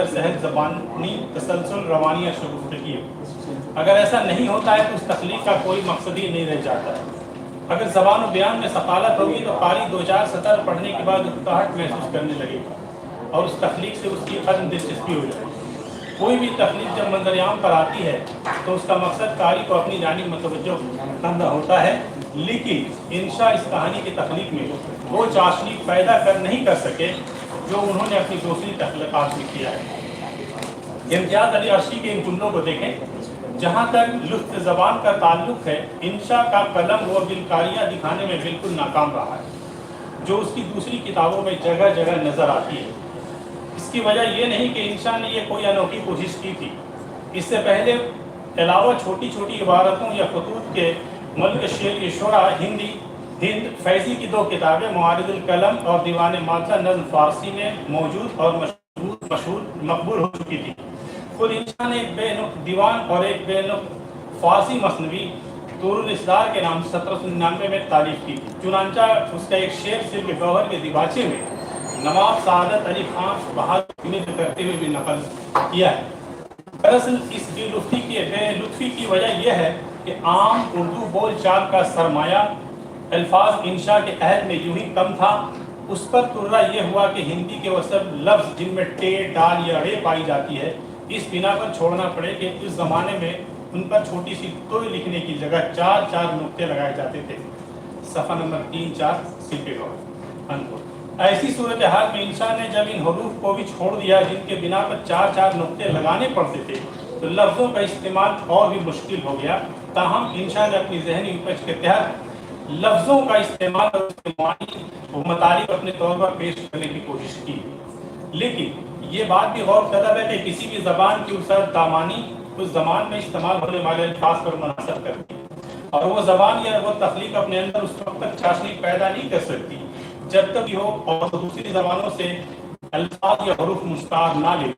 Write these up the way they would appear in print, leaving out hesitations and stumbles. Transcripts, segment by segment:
सहज ज़बानी तसलसल रवानियाँ शुरू की। अगर ऐसा नहीं होता है तो उस तख्लीक का कोई मकसद ही नहीं रह जाता है। अगर ज़बान व बयान में सफालत होगी तो कारी 2-4 सतर पढ़ने के बाद उकताहट महसूस करने लगेगा और उस तख्लीक से उसकी अदम दिलचस्पी हो जाएगी। कोई भी तख्लीक जब मंजर-ए-आम पर आती है तो उसका मकसद कारी को अपनी जानिब मुतवज्जो करना होता है, लेकिन इंशा इस कहानी की तख्लीक में वो चाशनी पैदा नहीं कर सके जो उन्होंने अपनी दूसरी तख्लीकात में किया है। इम्तियाज़ अली अर्शी के इन जुमलों को देखें। जहाँ तक लुत्फ़ ज़बान का ताल्लुक़ है, इंशा का कलम व बिलकारियाँ दिखाने में बिल्कुल नाकाम रहा है, जो उसकी दूसरी किताबों में जगह जगह नज़र आती है। इसकी वजह यह नहीं कि इंशा ने यह कोई अनोखी कोशिश की थी। इससे पहले अलावा छोटी छोटी इबारतों या खतूत के मुल्क शेर शुरा हिंद फैज़ी की 2 किताबें मुआरिजुल कलम और दीवान माता नज़्म फ़ारसी में मौजूद और मकबूल हो चुकी थी। खुद इंशा ने एक बेनुक़ दीवान और एक बेनुक़ फ़ारसी मसनवी तुरुल इसरार के नाम 1799 में तारीफ़ की थी। चुनांचा उसका एक शेर सिल्क गौहर के दिबाचे में नवाब सादत अली खान बहादुर करते हुए भी नकल किया है। दरअसल इस बेलुत्फ़ी की वजह यह है कि आम उर्दू बोल चाल का सरमाया अल्फाज इंशा के अहद में यूं ही कम था। उस पर तुर्रा यह हुआ कि हिंदी के वो सब लफ्ज़ जिनमें टे, डाल या रे पाई जाती है, इस बिना पर छोड़ना पड़े कि उस ज़माने में उन पर छोटी सी तोय लिखने की जगह 4-4 नुक्ते लगाए जाते थे। सफ़ा नंबर 3-4 सिल्क गौहर। ऐसी सूरत हाल में इंशा ने जब इन हरूफ को भी छोड़ दिया जिनके बिना पर 4-4 नुक्ते लगाने पड़ते थे, तो लफ्ज़ों का इस्तेमाल और भी मुश्किल हो गया। ताहम इंशा ने अपनी जहनी उपज के तहत लफ्ज़ों का इस्तेमाल और उसके मतलब अपने तौर पर पेश करने की कोशिश की। लेकिन ये बात भी गौर तलब है कि किसी भी ज़बान की उसर दामानी उस ज़बान में इस्तेमाल होने वाले अल्फाज पर मुनहसर करती है, और वो ज़बान या वो तख्लीक अपने अंदर उस वक्त तक चाशनी पैदा नहीं कर सकती जब तक हो और दूसरी ज़बानों से अल्फाज या हरूफ मुश्तार ना ले।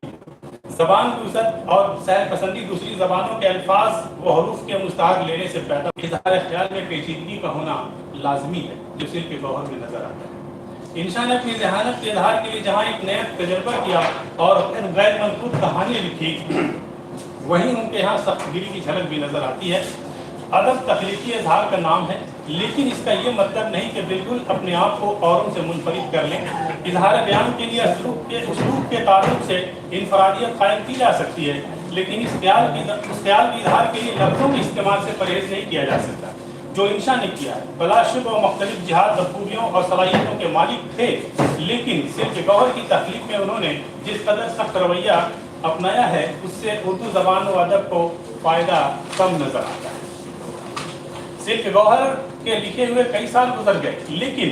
ज़बान की उसर और सहल पसंदी दूसरी ज़बानों के अल्फाज व हरूफ के मुश्तार लेने से पैदा इज़हार ख्याल में पेचीदगी का होना लाजमी है, जो सिल्क गौहर में नजर आता है। इंशा ने अपनी ज़हानत के इज़हार के लिए जहाँ एक नया तजर्बा किया और अपने गैर मनकूब कहानियाँ लिखी, वहीं उनके यहाँ सख्तगिरी की झलक भी नजर आती है। अदब तख्लीकी इज़हार का नाम है, लेकिन इसका ये मतलब नहीं कि बिल्कुल अपने आप को औरों से मुनफरिद कर लें। इज़हार बयान के लिए उसलूब के ताल्लुक से इनफरादियत कायम की जा सकती है, लेकिन इस ख्याल की इज़हार के लिए लफ्ज़ों के इस्तेमाल से परहेज़ नहीं किया जा सकता, जो इंशा ने किया है। बलाशुब व मुख्तलिफ जिहाद बखूबियों और सलाहियतों के मालिक थे, लेकिन सिल्क गौहर की तख्लीक में उन्होंने जिस कदर सख्त रवैया अपनाया है, उससे उर्दू ज़बान व अदब को फ़ायदा कम नज़र आता है। सिल्क गौहर के लिखे हुए कई साल गुजर गए, लेकिन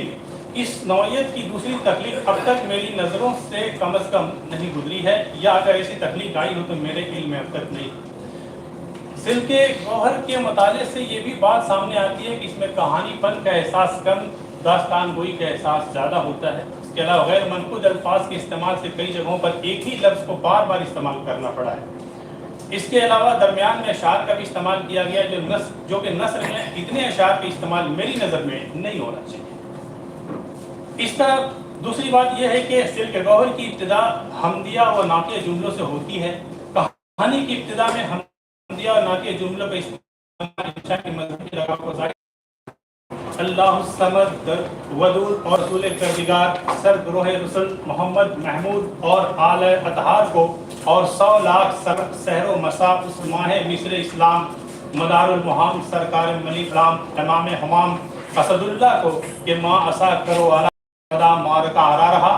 इस नौयत की दूसरी तख्लीक अब तक मेरी नज़रों से कम अज़ कम नहीं गुजरी है, या अगर ऐसी तख्लीक आई हो तो मेरे इल्म में अब तक नहीं। सिल्क गौहर के मुताले से ये भी बात सामने आती है कि इसमें कहानीपन का एहसास कम, दास्तान गोई का एहसास ज़्यादा होता है। इसके अलावा गैर मनकूद अल्फाज के इस्तेमाल से कई जगहों पर एक ही लफ्ज़ को बार बार इस्तेमाल करना पड़ा है। इसके अलावा दरमियान में अशार का भी इस्तेमाल किया गया, जो कि नस्र में इतने अशार का इस्तेमाल मेरी नज़र में नहीं होना चाहिए। इस तरह दूसरी बात यह है कि सिल्क गौहर की इब्तिदा हमदिया व नातिया जुमलों से होती है। कहानी की इब्तिदा में हमदिया और नातिया जुमलों का इस्तेमाल अल्लाह समद वदूद और रसूल परवरदिगार सरगरोह रसूल मोहम्मद महमूद और आले अतहार को और 100 लाख सहरो मसा उस माह मिस्र इस्लाम मदारुल मुहाम सरकार मनीकलाम इमाम हमाम असदुल्लाह को कि माँ असा करो अला मारका आ रहा।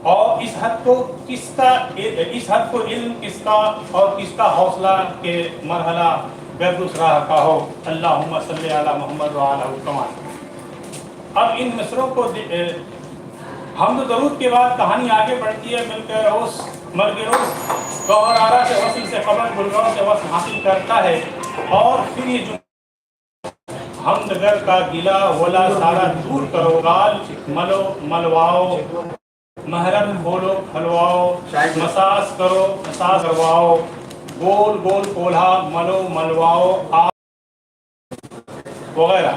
और इस हद को इल्म किसका और किसका हौसला के मरहला गर्दुस राह का हो। अल्लाहुम्मा सल्ली अला मोहम्मद व अला कमान। अब इन मिसरों को हमद दरूद के बाद कहानी आगे बढ़ती है। मलगेरोस गौहर आरा से वसील से खबर गुलगौर से वस हासिल करता है, और फिर ये जो हमदगर का गिला वला सारा दूर करो, गाल मलो मलवाओ, महरम खोलो खलवाओ, मसाज करो मसाज करवाओ, गोल गोल कोल्हा मलो मलवाओ वगैरह।